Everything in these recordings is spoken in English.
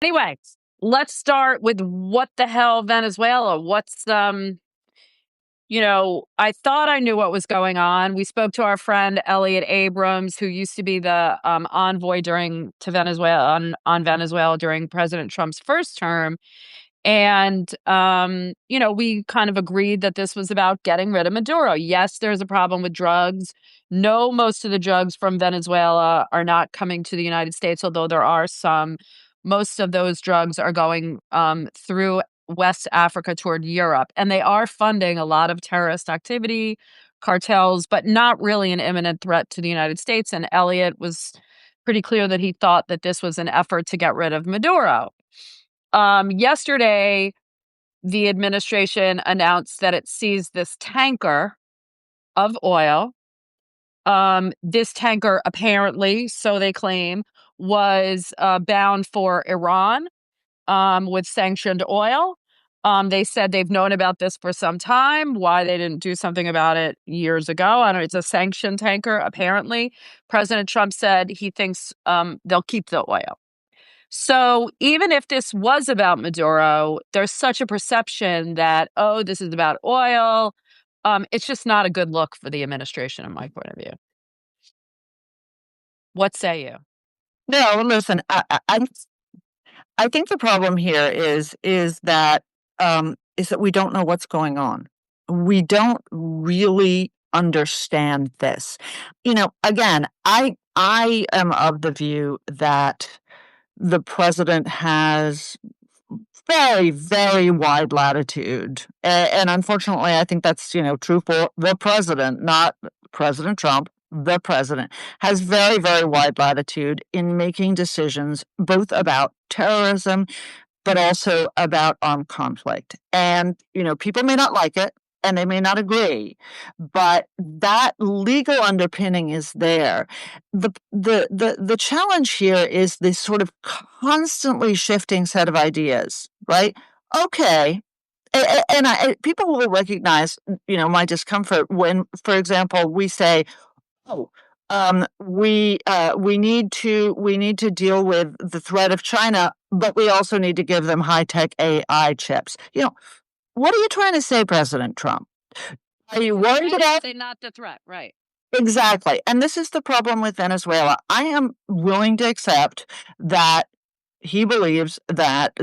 Anyway, let's start with what the hell Venezuela. I thought I knew what was going on. We spoke to our friend Elliot Abrams, who used to be the envoy to Venezuela on Venezuela during President Trump's first term. And, we kind of agreed that this was about getting rid of Maduro. Yes, there's a problem with drugs. No, most of the drugs from Venezuela are not coming to the United States, although there are some. Most of those drugs are going through West Africa toward Europe, and they are funding a lot of terrorist activity, cartels, but not really an imminent threat to the United States. And Elliot was pretty clear that he thought that this was an effort to get rid of Maduro. Yesterday, the administration announced that it seized this tanker of oil. This tanker apparently, so they claim, was bound for Iran with sanctioned oil. They said they've known about this for some time. Why they didn't do something about it years ago? I don't know. It's a sanctioned tanker, apparently. President Trump said he thinks they'll keep the oil. So even if this was about Maduro, there's such a perception that, this is about oil. It's just not a good look for the administration, in my point of view. What say you? No, listen, I think the problem here is that we don't know what's going on. We don't really understand this. Again, I am of the view that the president has very, very wide latitude. And unfortunately, I think that's, true for the president, not President Trump. The president has very, very wide latitude in making decisions both about terrorism, but also about armed conflict. And, people may not like it and they may not agree, but that legal underpinning is there. The challenge here is this sort of constantly shifting set of ideas, right? Okay. And people will recognize, my discomfort when, for example, we say, we need to deal with the threat of China, but we also need to give them high-tech AI chips. What are you trying to say, President Trump? Are you worried about? They're not the threat, right? Exactly. And this is the problem with Venezuela. I am willing to accept that he believes that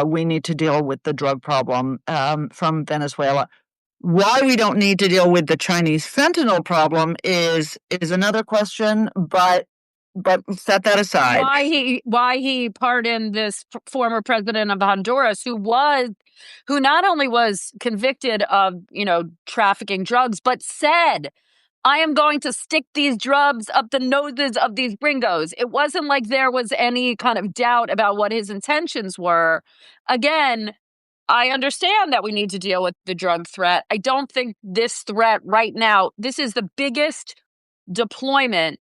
we need to deal with the drug problem from Venezuela. Why we don't need to deal with the Chinese fentanyl problem is another question, but set that aside. Why he pardoned this former president of Honduras, who not only was convicted of, trafficking drugs, but said, I am going to stick these drugs up the noses of these gringos. It wasn't like there was any kind of doubt about what his intentions were. Again, I understand that we need to deal with the drug threat. I don't think this threat right now, this is the biggest deployment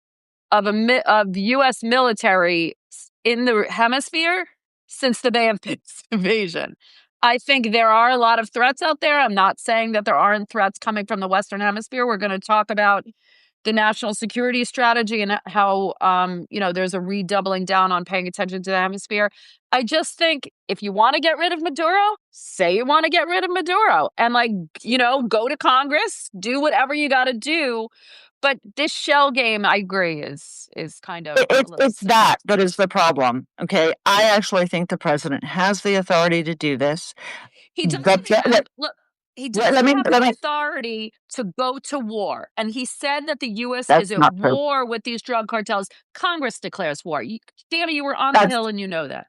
of U.S. military in the hemisphere since the Bay of Pigs invasion. I think there are a lot of threats out there. I'm not saying that there aren't threats coming from the Western Hemisphere. We're going to talk about the national security strategy and how, there's a redoubling down on paying attention to the hemisphere. I just think if you want to get rid of Maduro, say you want to get rid of Maduro and go to Congress, do whatever you got to do. But this shell game, I agree, is kind of... It's that is the problem, okay? I actually think the president has the authority to do this. He doesn't have... Look, he doesn't have the authority to go to war. And he said that the U.S. is at war with these drug cartels. Congress declares war. Dany, you were on the Hill and you know that.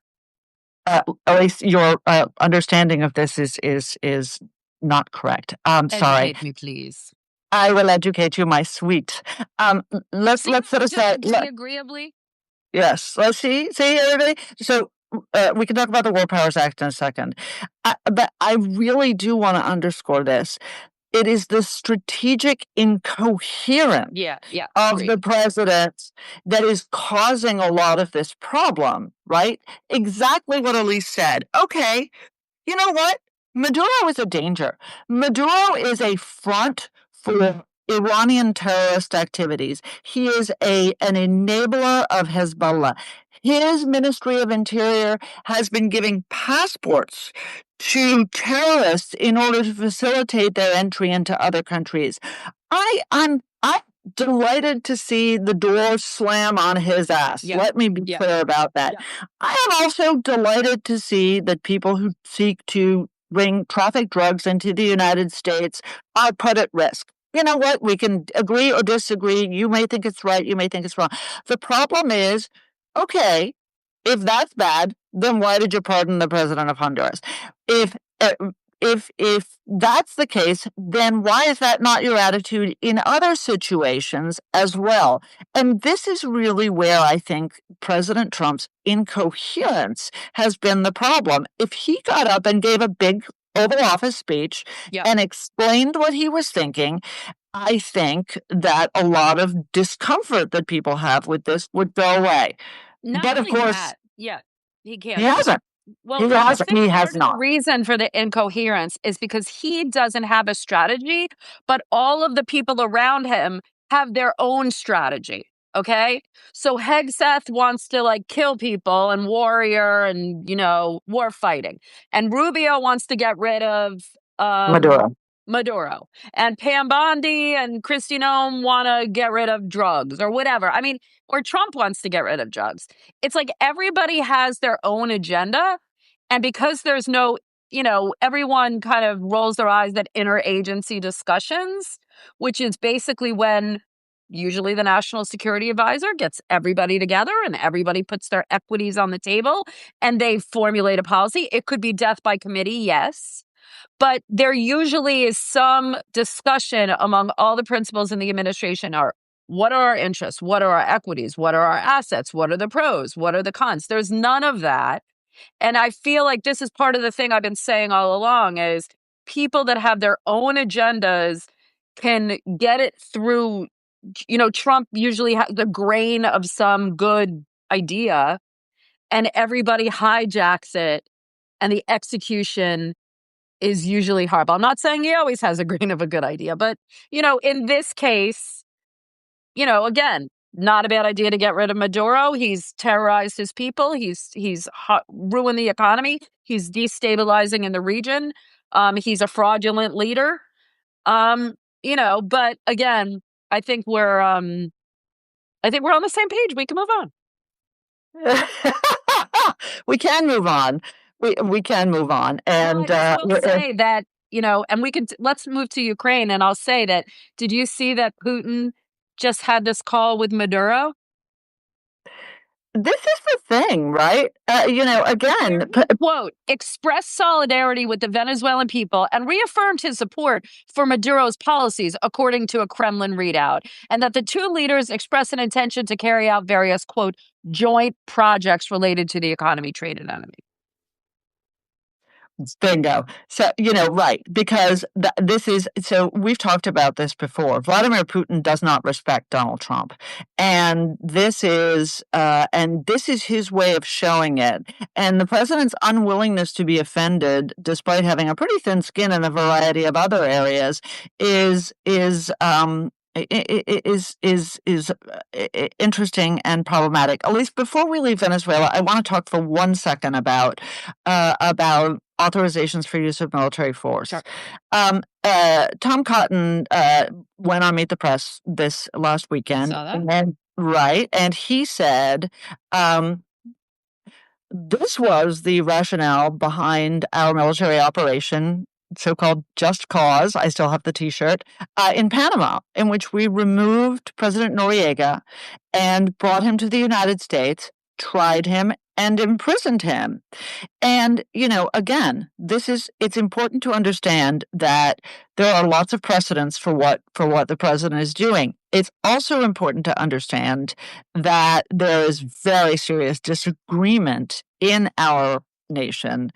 At least your understanding of this is not correct. Sorry. Educate me, please. I will educate you, my sweet. Let's set aside. Agreeably. Yes. Let's see everybody. So we can talk about the War Powers Act in a second, but I really do want to underscore this. It is the strategic incoherence of the president that is causing a lot of this problem, right? Exactly what Elise said. Okay, you know what? Maduro is a danger. Maduro is a front for Iranian terrorist activities. He is an enabler of Hezbollah. His Ministry of Interior has been giving passports to terrorists in order to facilitate their entry into other countries. I'm delighted to see the door slam on his ass. Yeah. Let me be Yeah. clear about that. Yeah. I am also delighted to see that people who seek to bring traffic drugs into the United States are put at risk. You know what? We can agree or disagree. You may think it's right. You may think it's wrong. The problem is, okay, if that's bad, then why did you pardon the president of Honduras? If uh, if that's the case, then why is that not your attitude in other situations as well? And this is really where I think President Trump's incoherence has been the problem. If he got up and gave a big Oval Office speech Yeah. and explained what he was thinking, I think that a lot of discomfort that people have with this would go away. Not But of only course, that, yeah, he he can't. hasn't. Well, He I hasn't. think He has part of the not. reason for the incoherence is because he doesn't have a strategy, but all of the people around him have their own strategy. Okay. So Hegseth wants to like kill people and warrior and, war fighting. And Rubio wants to get rid of Maduro. Maduro. And Pam Bondi and Kristi Noem want to get rid of drugs or whatever. I mean, or Trump wants to get rid of drugs. It's like everybody has their own agenda. And because there's no, everyone kind of rolls their eyes at interagency discussions, which is basically when usually the national security advisor gets everybody together and everybody puts their equities on the table and they formulate a policy. It could be death by committee, yes. But there usually is some discussion among all the principals in the administration are what are our interests? What are our equities? What are our assets? What are the pros? What are the cons? There's none of that. And I feel like this is part of the thing I've been saying all along is people that have their own agendas can get it through. Trump usually has the grain of some good idea and everybody hijacks it and the execution is usually horrible. I'm not saying he always has a grain of a good idea, but, in this case, again, not a bad idea to get rid of Maduro. He's terrorized his people. He's ruined the economy. He's destabilizing in the region. He's a fraudulent leader. But again, I think we're on the same page. We can move on. We can move on. We can move on. And I just will say that, and let's move to Ukraine. And I'll say that, did you see that Putin just had this call with Maduro? this is the thing, right? Again, Quote, expressed solidarity with the Venezuelan people and reaffirmed his support for Maduro's policies, according to a Kremlin readout, and that the two leaders expressed an intention to carry out various, quote, joint projects related to the economy, trade, and enemy. bingo. So, right, because so we've talked about this before. Vladimir Putin does not respect Donald Trump. And this is his way of showing it. And the president's unwillingness to be offended, despite having a pretty thin skin in a variety of other areas, is interesting and problematic. Elise, before we leave Venezuela, I want to talk for 1 second about authorizations for use of military force. Sure. Tom Cotton went on Meet the Press this last weekend. Saw that. And he said, this was the rationale behind our military operation, so-called Just Cause, I still have the T-shirt, in Panama, in which we removed President Noriega and brought him to the United States, tried him, and imprisoned him. And, again, it's important to understand that there are lots of precedents for what the president is doing. It's also important to understand that there is very serious disagreement in our nation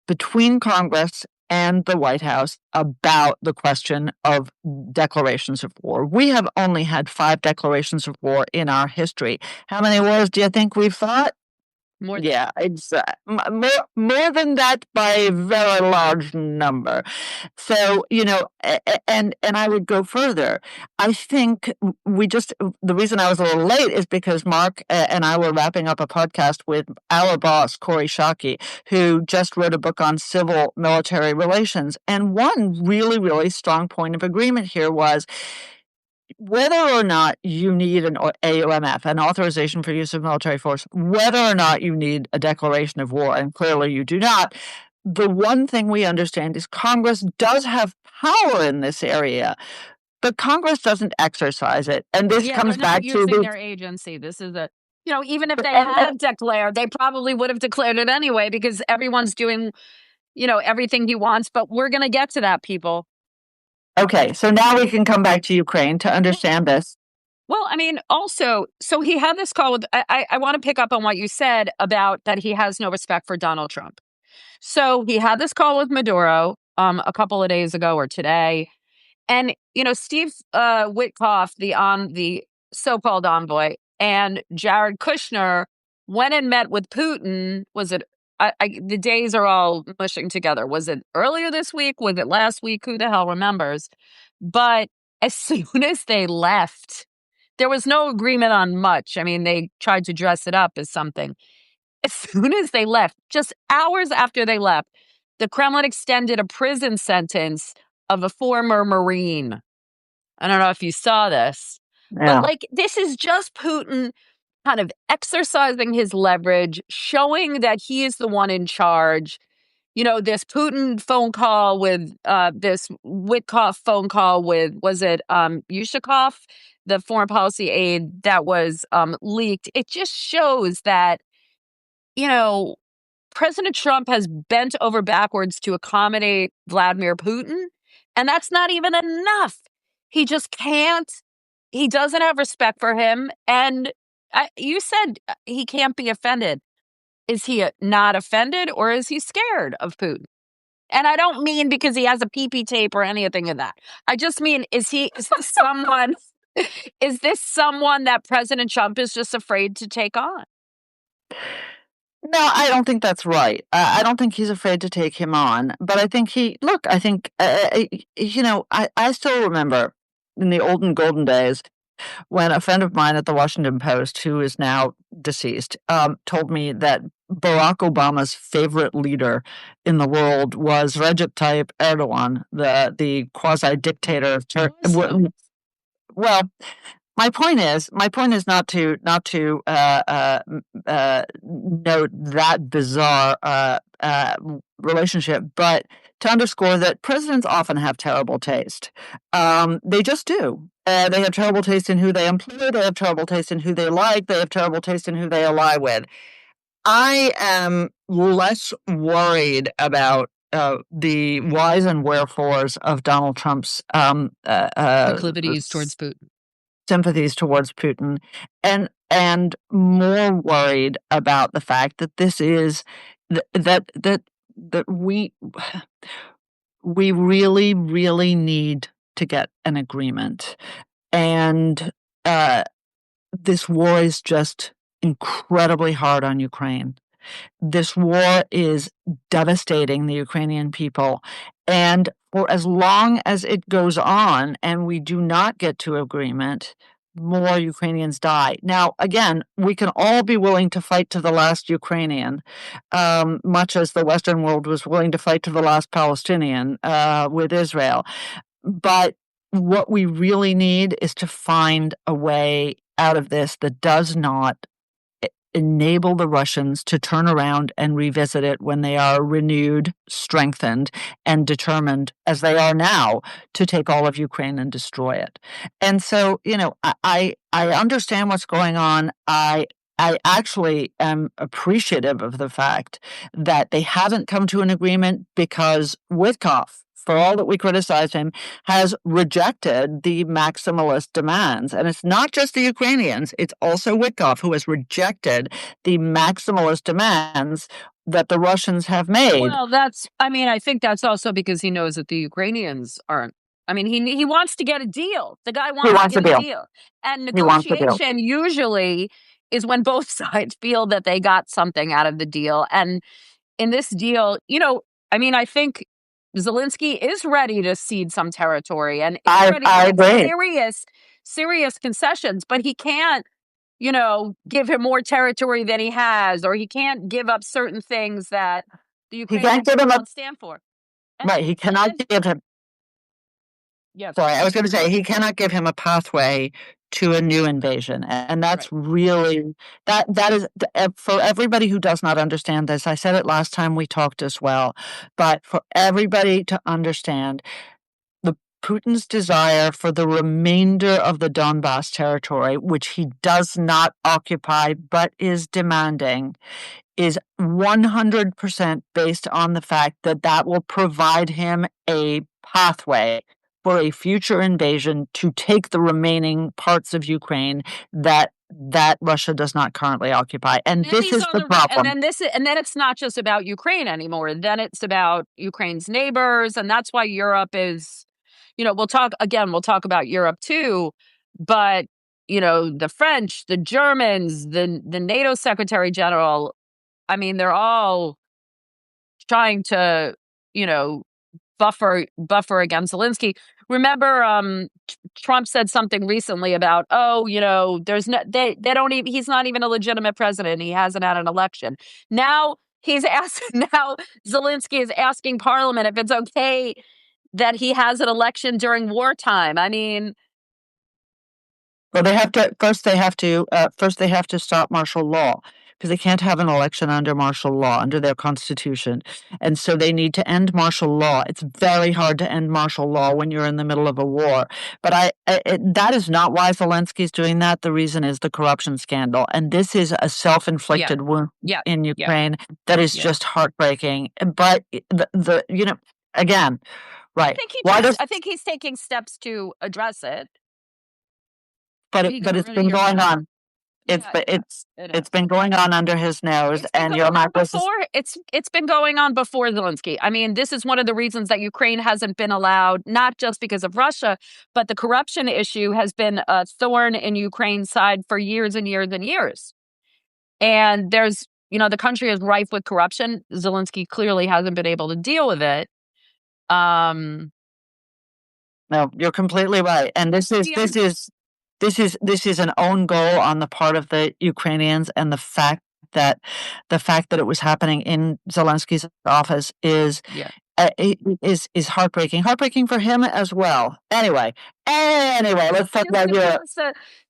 between Congress and the White House about the question of declarations of war. We have only had 5 declarations of war in our history. How many wars do you think we've fought? More than Yeah, more than that by a very large number. So, and I would go further. I think the reason I was a little late is because Mark and I were wrapping up a podcast with our boss, Corey Shockey, who just wrote a book on civil military relations. And one really, really strong point of agreement here was whether or not you need an AUMF, an authorization for use of military force, whether or not you need a declaration of war, and clearly you do not, the one thing we understand is Congress does have power in this area, but Congress doesn't exercise it. And this Yeah, they're comes not back to using their agency. This is even if they and had declared, they probably would have declared it anyway because everyone's doing, everything he wants. But we're going to get to that, people. okay, so now we can come back to Ukraine to understand this. Well, I mean, also, so he had this call with, I want to pick up on what you said about that he has no respect for Donald Trump. So he had this call with Maduro a couple of days ago or today. And, Steve Witkoff, the so-called envoy, and Jared Kushner went and met with Putin. Was it, the days are all mushing together. Was it earlier this week? Was it last week? Who the hell remembers? But as soon as they left, there was no agreement on much. I mean, they tried to dress it up as something. As soon as they left, just hours after they left, the Kremlin extended a prison sentence of a former Marine. I don't know if you saw this, but Yeah. this is just Putin kind of exercising his leverage, showing that he is the one in charge. This Putin phone call with this Witkoff phone call with, was it Yushakov, the foreign policy aide that was leaked? It just shows that, President Trump has bent over backwards to accommodate Vladimir Putin, and that's not even enough. He just can't. He doesn't have respect for him. And you said he can't be offended. Is he not offended, or is he scared of Putin? And I don't mean because he has a PP tape or anything of that. I just mean, is this someone, is this someone that President Trump is just afraid to take on? No, I don't think that's right. I don't think he's afraid to take him on. But I think I still remember in the olden golden days when a friend of mine at the Washington Post, who is now deceased, told me that Barack Obama's favorite leader in the world was Recep Tayyip Erdogan, the quasi dictator of Turkey. Well, my point is not to note that bizarre relationship, but to underscore that presidents often have terrible taste. They just do. They have terrible taste in who they employ. They have terrible taste in who they like. They have terrible taste in who they ally with. I am less worried about the whys and wherefores of Donald Trump's Proclivities towards Putin. sympathies towards Putin, and more worried about the fact that this is that we really, really need to get an agreement, and this war is just incredibly hard on Ukraine. This war is devastating the Ukrainian people. And for as long as it goes on and we do not get to agreement, more Ukrainians die. Now, again, we can all be willing to fight to the last Ukrainian, much as the Western world was willing to fight to the last Palestinian with Israel. But what we really need is to find a way out of this that does not enable the Russians to turn around and revisit it when they are renewed, strengthened, and determined, as they are now, to take all of Ukraine and destroy it. And so, I understand what's going on. I actually am appreciative of the fact that they haven't come to an agreement because Witkoff, for all that we criticize him, has rejected the maximalist demands. And it's not just the Ukrainians, it's also Witkoff who has rejected the maximalist demands that the Russians have made. Well, I think that's also because he knows that the Ukrainians aren't. I mean, he wants to get a deal. The guy wants to get a deal. And negotiation usually is when both sides feel that they got something out of the deal. And in this deal, I mean, I think Zelensky is ready to cede some territory and is ready to I make agree. serious concessions, but he can't, give him more territory than he has, or he can't give up certain things that the He Ukrainian can't give him people a don't stand for. And, right. He and cannot then, give him. yeah, go Sorry, ahead. I was going to say he cannot give him a pathway to a new invasion, and that's Right. really that is for everybody who does not understand this. I said it last time we talked as well, but for everybody to understand the Putin's desire for the remainder of the Donbass territory, which he does not occupy but is demanding, is 100% based on the fact that that will provide him a pathway for a future invasion to take the remaining parts of Ukraine that Russia does not currently occupy. And And this these is are the problem. and then it's not just about Ukraine anymore. Then it's about Ukraine's neighbors, and that's why Europe is, we'll talk about Europe too, but the French, the Germans, the NATO Secretary General, I mean, they're all trying to, you know, buffer against Zelensky. Remember, Trump said something recently about, oh, there's no, they don't even, he's not even a legitimate president. He hasn't had an election. Now he's asking, now Zelensky is asking Parliament if it's okay that he has an election during wartime. I mean, Well, they have to first they have to stop martial law because they can't have an election under martial law under their constitution, and so they need to end martial law. It's very hard to end martial law when you're in the middle of a war. But that is not why Zelensky's doing that. The reason is the corruption scandal, and this is a yeah, self-inflicted wound yeah, in yeah, Ukraine that is yeah. just heartbreaking. But again, right? Why does I think he's taking steps to address it. He but got it's rid of been your going man. on. It's Yeah, been yeah, it it's has. been going on under his nose, It's been and going you're on not just before. It's been going on before Zelensky. I mean, this is one of the reasons that Ukraine hasn't been allowed, not just because of Russia, but the corruption issue has been a thorn in Ukraine's side for years and years and years. And the country is rife with corruption. Zelensky clearly hasn't been able to deal with it. Um, no. You're completely right, and yeah, this is an own goal on the part of the Ukrainians, and that the fact that it was happening in Zelensky's office yeah. is heartbreaking for him as well. Anyway, let's talk Just about Europe.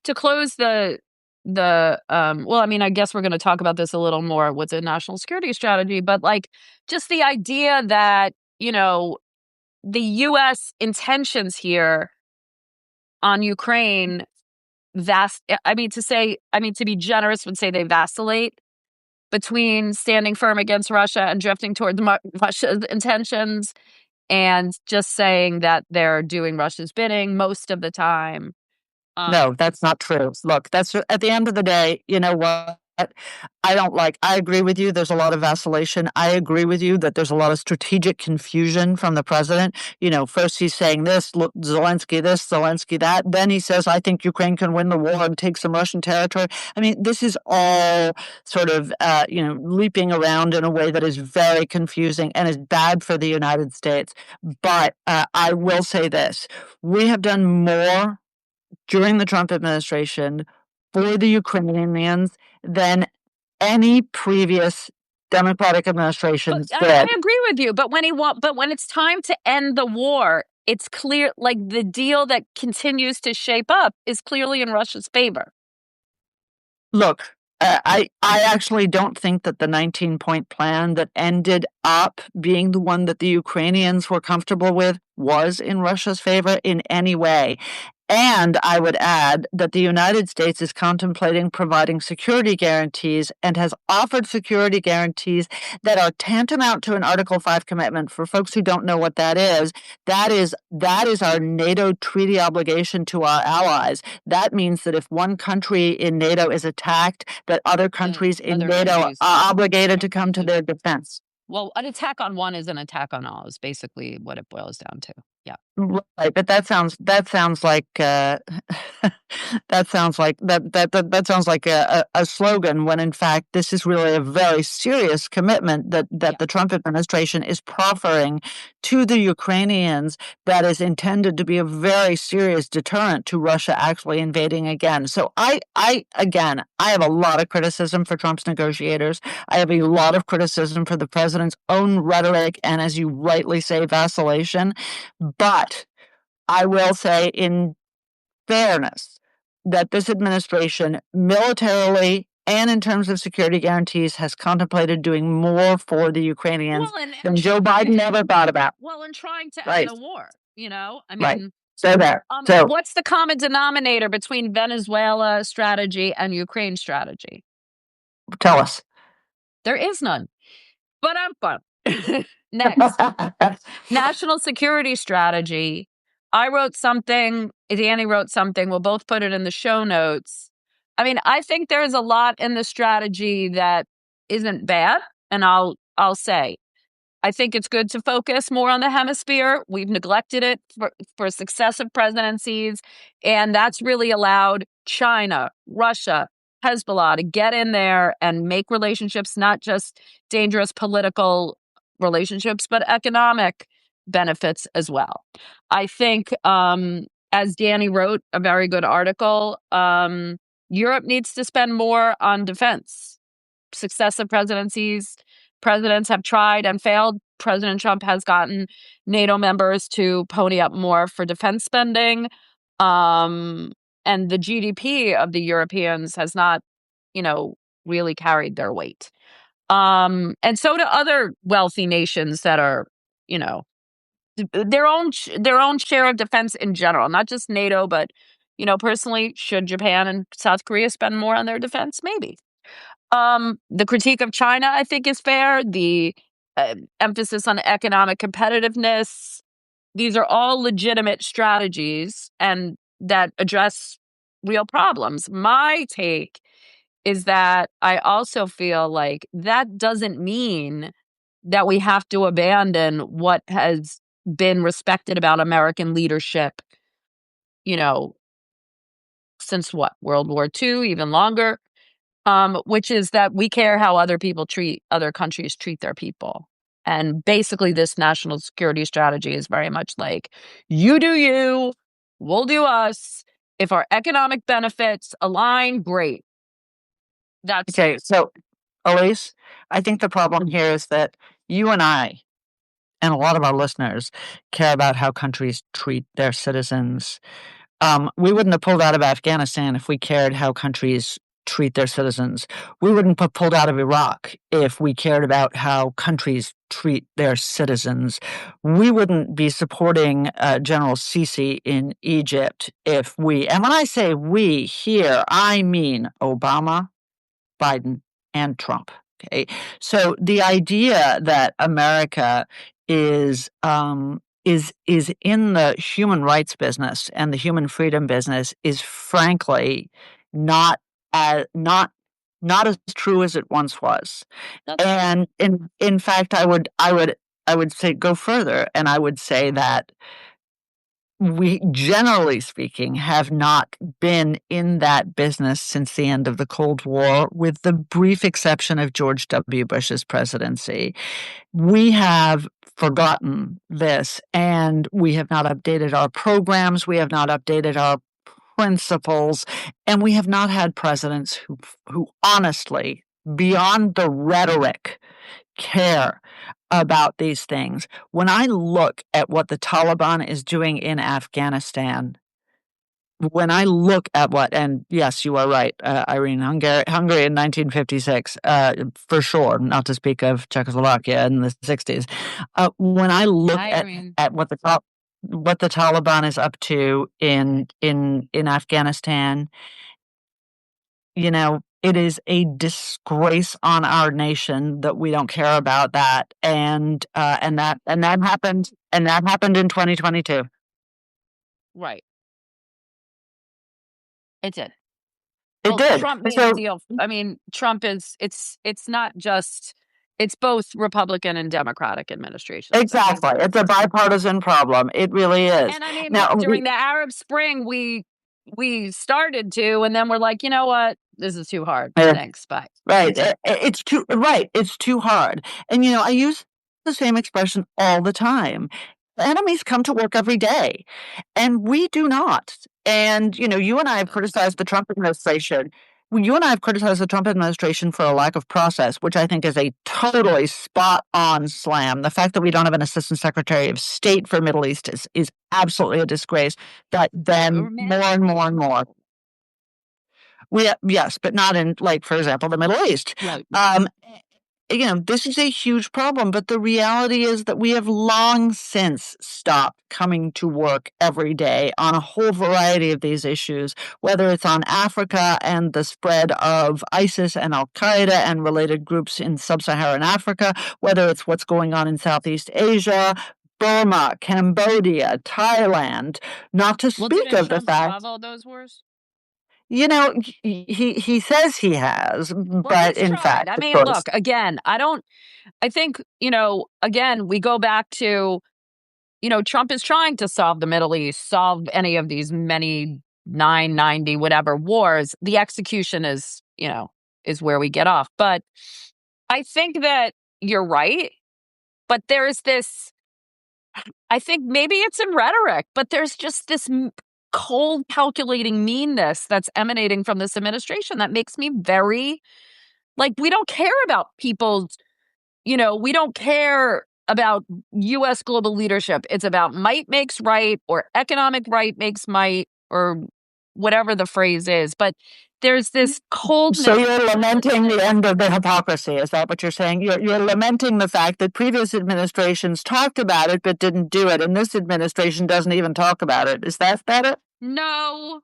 to close the well, I mean, I guess we're going to talk about this a little more with the national security strategy, but like just the idea that the US intentions here on Ukraine I mean to be generous would say they vacillate between standing firm against Russia and drifting towards Russia's intentions, and just saying that they're doing Russia's bidding most of the time. Um, No, that's not true. Look, that's at the end of the day, you know what? I agree with you. There's a lot of vacillation. I agree with you that there's a lot of strategic confusion from the president. First he's saying this, look, Zelensky this, Zelensky that. Then he says, I think Ukraine can win the war and take some Russian territory. I mean, this is all sort of, leaping around in a way that is very confusing and is bad for the United States. But I will say this. We have done more during the Trump administration for the Ukrainians than any previous Democratic but administration I did. agree with you. But when it's time to end the war, it's clear like the deal that continues to shape up is clearly in Russia's favor. Look, I actually don't think that the 19-point plan that ended up being the one that the Ukrainians were comfortable with was in Russia's favor in any way. And I would add that the United States is contemplating providing security guarantees and has offered security guarantees that are tantamount to an Article 5 commitment. For folks who don't know what that is our NATO treaty obligation to our allies. That means that if one country in NATO is attacked, that other Then countries in other NATO countries, are obligated to come to their defense. well, an attack on one is an attack on all, is basically what it boils down to. Yeah. Right, but that sounds like That sounds like that sounds like a slogan when in fact this is really a very serious commitment that Yeah. the Trump administration is proffering to the Ukrainians that is intended to be a very serious deterrent to Russia actually invading again. So I have a lot of criticism for Trump's negotiators. I have a lot of criticism for the president's own rhetoric and, as you rightly say, vacillation. But I will say, in fairness, that this administration, militarily and in terms of security guarantees, has contemplated doing more for the Ukrainians Well, and than Joe Biden ever thought about. well, and trying to end Right, the war, I right. mean, So there. So what's the common denominator between Venezuela strategy and Ukraine strategy? tell us. There is none. But I'm fun. Next, national security strategy. I wrote something, Danny wrote something. We'll both put it in the show notes. I mean, I think there's a lot in the strategy that isn't bad, and I'll say I think it's good to focus more on the hemisphere. We've neglected it for successive presidencies, and that's really allowed China, Russia, Hezbollah to get in there and make relationships, not just dangerous political relationships, but economic benefits as well. I think, as Danny wrote a very good article, Europe needs to spend more on defense. Successive presidents have tried and failed. President Trump has gotten NATO members to pony up more for defense spending. And the GDP of the Europeans has not, really carried their weight. And so do other wealthy nations that are, you know, their own share of defense in general, not just NATO, but, personally, should Japan and South Korea spend more on their defense? Maybe. The critique of China, I think, is fair. The emphasis on economic competitiveness. These are all legitimate strategies and that address real problems. My take is that I also feel like that doesn't mean that we have to abandon what has been respected about American leadership, you know, since what, World War II, even longer. Which is that we care how other countries treat their people. And basically, this national security strategy is very much like, you do you, we'll do us. If our economic benefits align, great. That's Okay, so Elise, I think the problem here is that you and I and a lot of our listeners care about how countries treat their citizens. We wouldn't have pulled out of Afghanistan if we cared how countries treat their citizens. We wouldn't have pulled out of Iraq if we cared about how countries treat their citizens. We wouldn't be supporting General Sisi in Egypt if and when I say we here, I mean Obama, Biden, and Trump. Okay, so the idea that America is in the human rights business and the human freedom business is frankly not not as true as it once was. that's And in fact, I would say go further, and I would say that we, generally speaking, have not been in that business since the end of the Cold War, with the brief exception of George W. Bush's presidency. We have forgotten this, and we have not updated our programs, we have not updated our principles, and we have not had presidents who honestly, beyond the rhetoric, care about these things. When I look at what the Taliban is doing in Afghanistan, when I look at and yes, you are right, Irene, Hungary in 1956, for sure, not to speak of Czechoslovakia in the 60s. When I look Hi, Irene. at what the Taliban is up to in Afghanistan, it is a disgrace on our nation that we don't care about that, and that happened in 2022. right. It did. It Well, did. Trump made a So deal. I mean, Trump is it's not just it's both Republican and Democratic administrations. I think. exactly, it's a bipartisan problem. It really is. And I mean, Now, look, during the Arab Spring, we we started to, and then we're like, you know what? This is too hard. Yeah. Thanks. Bye. Right. It's too right. It's too hard. And I use the same expression all the time. Enemies come to work every day, and we do not. And you and I have criticized the Trump administration. You and I have criticized the Trump administration for a lack of process, which I think is a totally spot on slam. The fact that we don't have an assistant secretary of state for Middle East is absolutely a disgrace. But then more and more and more. Yes, but not in, like, for example, the Middle East. Right. This is a huge problem, but the reality is that we have long since stopped coming to work every day on a whole variety of these issues, whether it's on Africa and the spread of ISIS and Al Qaeda and related groups in sub-Saharan Africa, whether it's what's going on in Southeast Asia, Burma, Cambodia, Thailand, not to speak of the fact. Solve all those wars? He says he has, but in fact, I of mean, course. look, again, I think, again, we go back to, Trump is trying to solve the Middle East, solve any of these many 990 whatever wars. The execution is where we get off. But I think that you're right. But there's this, I think maybe it's in rhetoric, but there's just this cold, calculating meanness that's emanating from this administration that makes me very, like, we don't care about people's, we don't care about U.S. global leadership. It's about might makes right, or economic right makes might, or whatever the phrase is. But there's this coldness. So you're lamenting the end of the hypocrisy. Is that what you're saying? You're lamenting the fact that previous administrations talked about it but didn't do it, and this administration doesn't even talk about it. Is that it? No.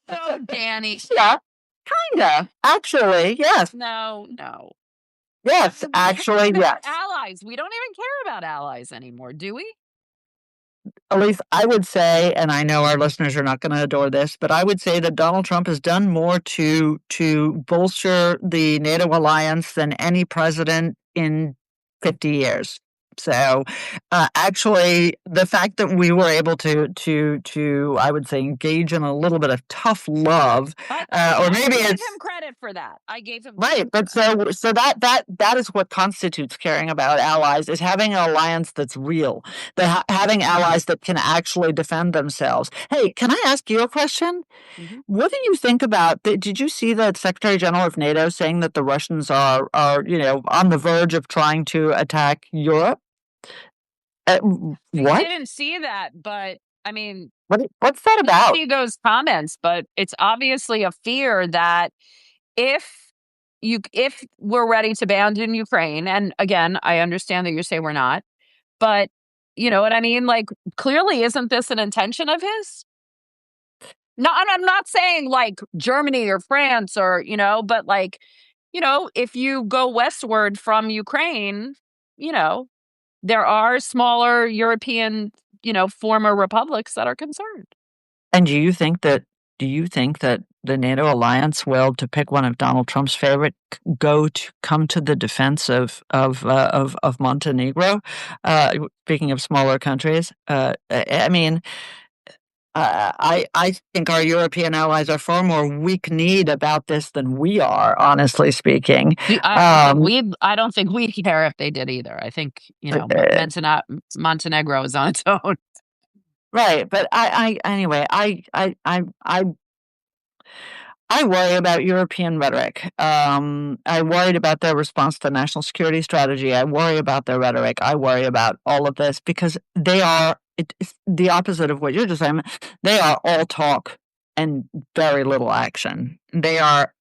Oh, Dany. Yeah, kinda. Actually, yes. No. Yes, actually, yes. Allies. We don't even care about allies anymore, do we? Elise, I would say, and I know our listeners are not going to adore this, but I would say that Donald Trump has done more to bolster the NATO alliance than any president in 50 years. So, actually, the fact that we were able to I would say, engage in a little bit of tough love, or maybe I gave it's him credit for that. I gave him right, but so that is what constitutes caring about allies, is having an alliance that's real, having allies that can actually defend themselves. Hey, can I ask you a question? Mm-hmm. What do you think about? Did you see the Secretary General of NATO saying that the Russians are on the verge of trying to attack Europe? What? I didn't see that, but I mean, what's that about? I see those comments, but it's obviously a fear that if we're ready to abandon Ukraine, and again, I understand that you say we're not, but you know what I mean? Like, clearly, isn't this an intention of his? No, I'm not saying like Germany or France or, but like, if you go westward from Ukraine, there are smaller European, former republics that are concerned. And do you think that the NATO alliance will, to pick one of Donald Trump's favorite, come to the defense of Montenegro? Speaking of smaller countries, I mean, I think our European allies are far more weak-kneed about this than we are, honestly speaking. I don't think we'd care if they did either. I think, Montenegro is on its own. Right, but anyway, I worry about European rhetoric. I worried about their response to the national security strategy. I worry about their rhetoric. I worry about all of this because it's the opposite of what you're just saying. They are all talk and very little action. They are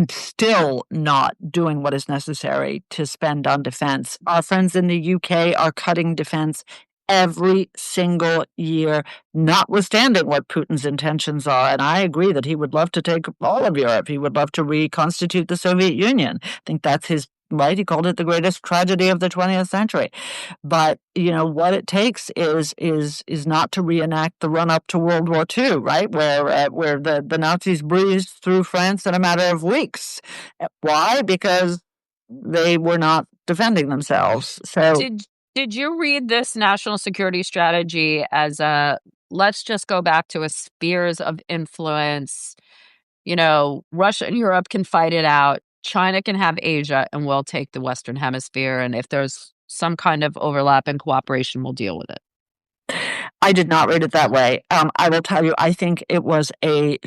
still not doing what is necessary to spend on defense. Our friends in the UK are cutting defense every single year, notwithstanding what Putin's intentions are. And I agree that he would love to take all of Europe. He would love to reconstitute the Soviet Union. I think that's his right. He called it the greatest tragedy of the 20th century. But, what it takes is not to reenact the run up to World War II, right? Where the Nazis breezed through France in a matter of weeks. Why? Because they were not defending themselves. So Did you read this national security strategy as a let's just go back to a spheres of influence. Russia and Europe can fight it out. China can have Asia, and we'll take the Western Hemisphere. And if there's some kind of overlap and cooperation, we'll deal with it. I did not read it that way. I will tell you, I think it was a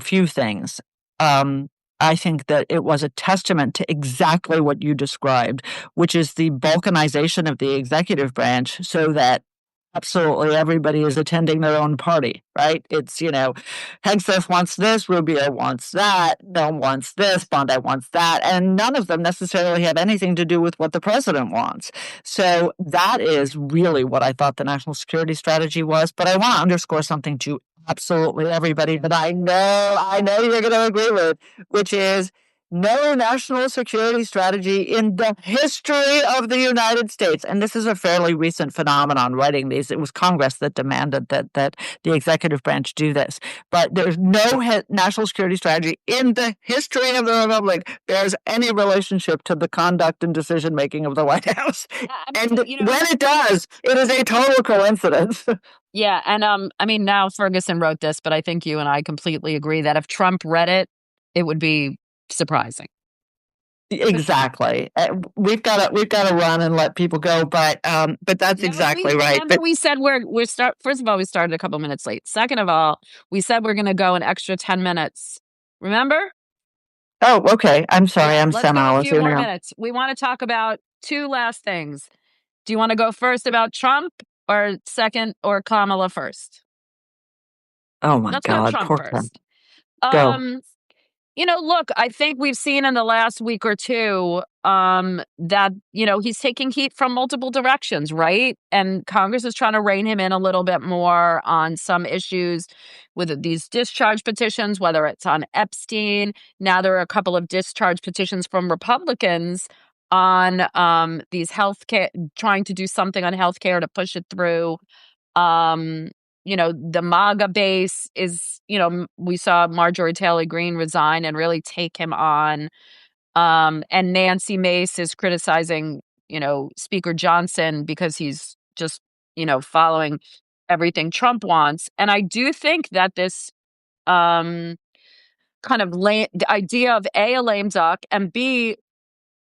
few things. I think that it was a testament to exactly what you described, which is the balkanization of the executive branch so that absolutely everybody is attending their own party, right? It's, Hegseth wants this, Rubio wants that, Milne wants this, Bondi wants that, and none of them necessarily have anything to do with what the president wants. So that is really what I thought the national security strategy was. But I want to underscore something to absolutely everybody that I know you're going to agree with, which is no national security strategy in the history of the United States. And this is a fairly recent phenomenon, writing these. It was Congress that demanded that the executive branch do this. But there's no national security strategy in the history of the Republic bears any relationship to the conduct and decision-making of the White House. And when it does, it is a total coincidence. Yeah, and now Ferguson wrote this, but I think you and I completely agree that if Trump read it, it would be surprising. Exactly. We've got to run and let people go, but that's exactly right. But we said first of all, we started a couple minutes late. Second of all, we said we're going to go an extra 10 minutes. Remember? Oh, okay. I'm sorry. I'm Let's Sam go a few more now. minutes. We want to talk about two last things. Do you want to go first about Trump, or second, or Kamala first? Oh my Let's God. go Trump Poor first. Go. Look, I think we've seen in the last week or two that, he's taking heat from multiple directions, right? And Congress is trying to rein him in a little bit more on some issues with these discharge petitions, whether it's on Epstein. Now there are a couple of discharge petitions from Republicans on these healthcare, trying to do something on healthcare to push it through. The MAGA base is, we saw Marjorie Taylor Greene resign and really take him on. And Nancy Mace is criticizing, Speaker Johnson because he's just, following everything Trump wants. And I do think that this kind of the idea of A lame duck, and B,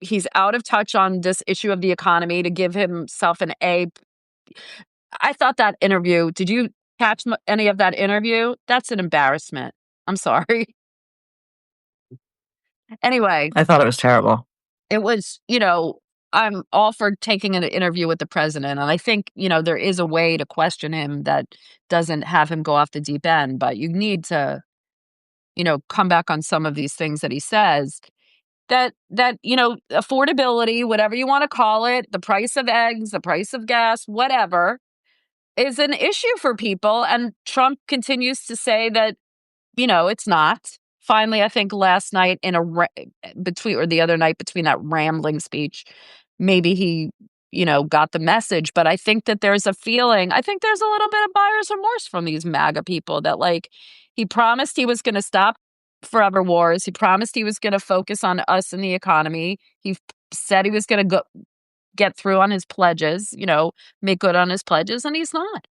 he's out of touch on this issue of the economy to give himself an A. I thought that interview, did you catch any of that interview? That's an embarrassment. I'm sorry. Anyway, I thought it was terrible. it was, I'm all for taking an interview with the president. And I think, there is a way to question him that doesn't have him go off the deep end. But you need to, come back on some of these things that he says. That affordability, whatever you want to call it, the price of eggs, the price of gas, whatever, is an issue for people. And Trump continues to say that, it's not. Finally, I think last night the other night between that rambling speech, maybe he, got the message. But I think that there's a feeling, I think there's a little bit of buyer's remorse from these MAGA people that, like, he promised he was going to stop forever wars. He promised he was going to focus on us and the economy. He said he was going to get through on his pledges, make good on his pledges, and he's not.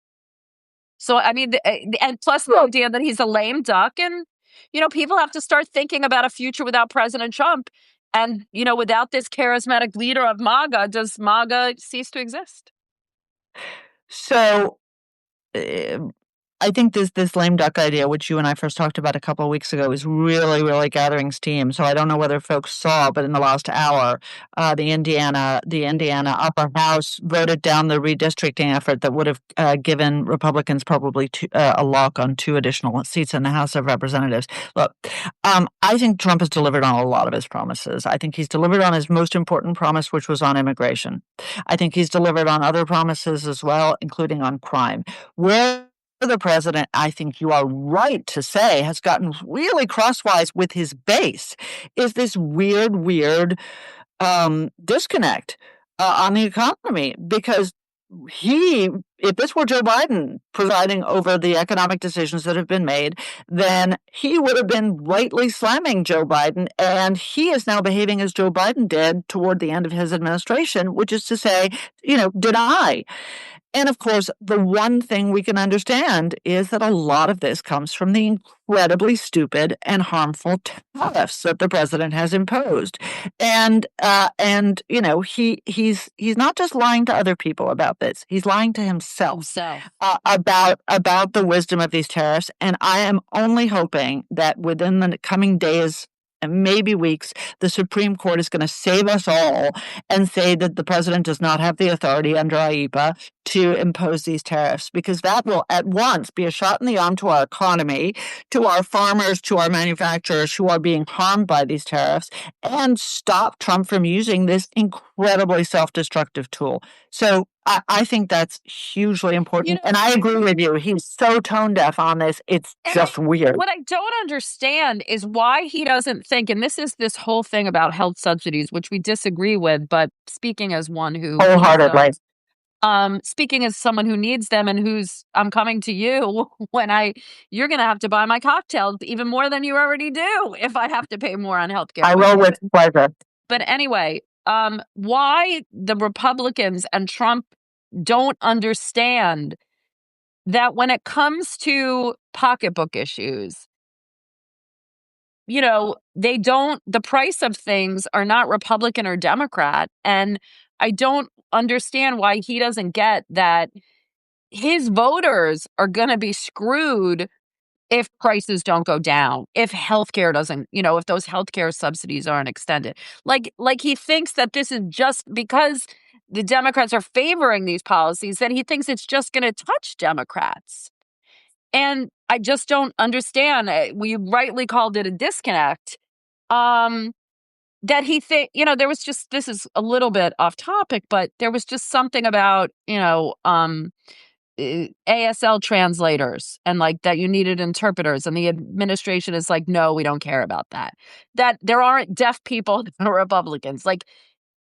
So, and plus the idea that he's a lame duck, and, people have to start thinking about a future without President Trump. And, without this charismatic leader of MAGA, does MAGA cease to exist? So I think this lame duck idea, which you and I first talked about a couple of weeks ago, is really, really gathering steam. So I don't know whether folks saw, but in the last hour, the Indiana upper house voted down the redistricting effort that would have given Republicans probably a lock on 2 additional seats in the House of Representatives. Look, I think Trump has delivered on a lot of his promises. I think he's delivered on his most important promise, which was on immigration. I think he's delivered on other promises as well, including on crime. Where the president, I think you are right to say, has gotten really crosswise with his base is this weird disconnect on the economy, because if this were Joe Biden presiding over the economic decisions that have been made, then he would have been rightly slamming Joe Biden, and he is now behaving as Joe Biden did toward the end of his administration, which is to say, deny. And of course, the one thing we can understand is that a lot of this comes from the incredibly stupid and harmful tariffs that the president has imposed. And he's not just lying to other people about this; he's lying to himself Himself. about the wisdom of these tariffs. And I am only hoping that within the coming days and maybe weeks, the Supreme Court is going to save us all and say that the president does not have the authority under IEPA to impose these tariffs, because that will at once be a shot in the arm to our economy, to our farmers, to our manufacturers who are being harmed by these tariffs, and stop Trump from using this incredibly self-destructive tool. So I think that's hugely important. And I agree with you. He's so tone deaf on this. It's just weird. What I don't understand is why he doesn't think, and this is this whole thing about health subsidies, which we disagree with, but speaking as one who Wholeheartedly. Speaking as someone who needs them and I'm coming to you when you're going to have to buy my cocktails even more than you already do if I have to pay more on healthcare. I will with pleasure. But anyway, why the Republicans and Trump don't understand that when it comes to pocketbook issues, the price of things are not Republican or Democrat. And I don't understand why he doesn't get that his voters are going to be screwed if prices don't go down, if healthcare doesn't, if those healthcare subsidies aren't extended. Like he thinks that this is just because the Democrats are favoring these policies, that he thinks it's just going to touch Democrats. And I just don't understand. We rightly called it a disconnect. That he there was just, this is a little bit off topic, but there was just something about, ASL translators and like that you needed interpreters, and the administration is like, no, we don't care about that. That there aren't deaf people that are Republicans. Like,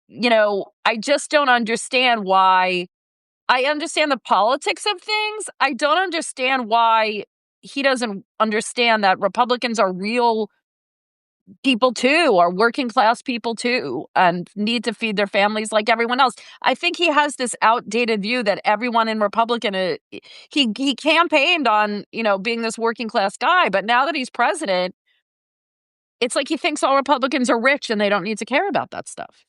I just don't understand why. I understand the politics of things. I don't understand why he doesn't understand that Republicans are real people too, are working class people too, and need to feed their families like everyone else. I think he has this outdated view that everyone in Republican, he campaigned on, being this working class guy, but now that he's president, it's like he thinks all Republicans are rich and they don't need to care about that stuff.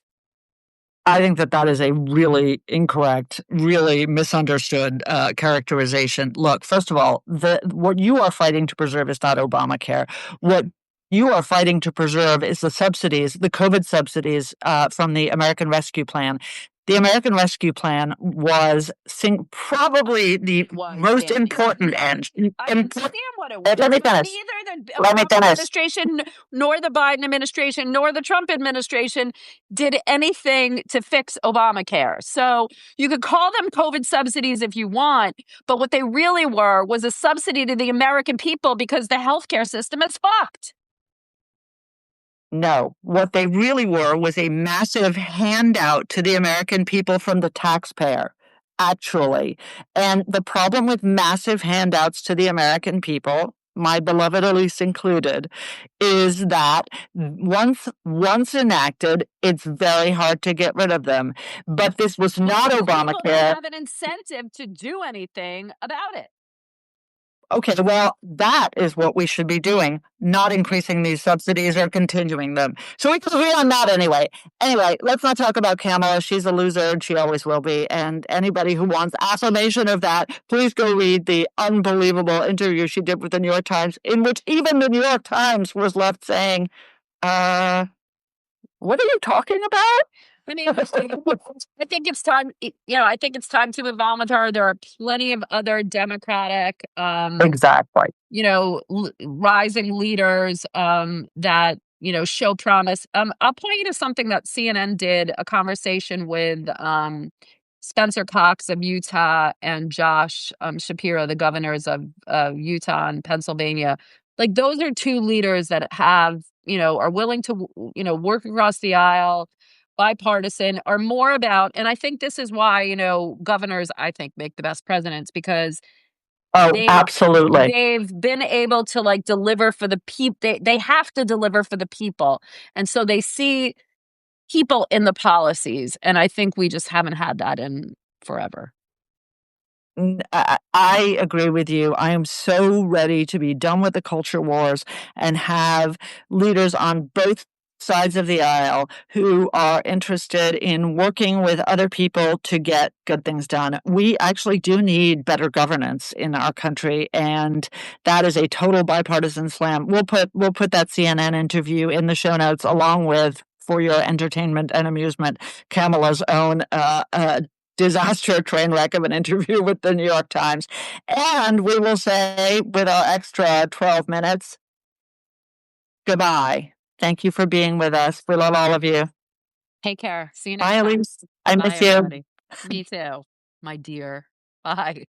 I think that is a really incorrect, really misunderstood characterization. Look, first of all, what you are fighting to preserve is not Obamacare. What you are fighting to preserve is the subsidies, the COVID subsidies from the American Rescue Plan. The American Rescue Plan was probably the most important and I understand what it was. Let me finish. Neither the Obama administration, nor the Biden administration, nor the Trump administration did anything to fix Obamacare. So you could call them COVID subsidies if you want, but what they really were was a subsidy to the American people because the healthcare system is fucked. No, what they really were was a massive handout to the American people from the taxpayer, actually. And the problem with massive handouts to the American people, my beloved Elise included, is that once enacted, it's very hard to get rid of them. But this was not Obamacare. People don't have an incentive to do anything about it. Okay, well, that is what we should be doing, not increasing these subsidies or continuing them. So we can agree on that anyway. Anyway, let's not talk about Kamala. She's a loser, and she always will be. And anybody who wants affirmation of that, please go read the unbelievable interview she did with the New York Times, in which even the New York Times was left saying, what are you talking about? I mean, I think it's time. I think it's time to move on with her. There are plenty of other Democratic, exactly, rising leaders that show promise. I'll point you to something that CNN did, a conversation with Spencer Cox of Utah and Josh Shapiro, the governors of Utah and Pennsylvania. Like, those are two leaders that have, are willing to, work across the aisle, bipartisan, are more about, and I think this is why, governors, I think, make the best presidents, because absolutely, they've been able to like deliver for the people. They have to deliver for the people. And so they see people in the policies. And I think we just haven't had that in forever. I agree with you. I am so ready to be done with the culture wars and have leaders on both sides of the aisle who are interested in working with other people to get good things done. We actually do need better governance in our country, and that is a total bipartisan slam. We'll put that CNN interview in the show notes along with, for your entertainment and amusement, Kamala's own disaster train wreck of an interview with the New York Times. And we will say, with our extra 12 minutes, goodbye. Thank you for being with us. We love all of you. Take care. See you Bye, next time. Elise. I Bye, miss you. everybody. Me too, my dear. Bye.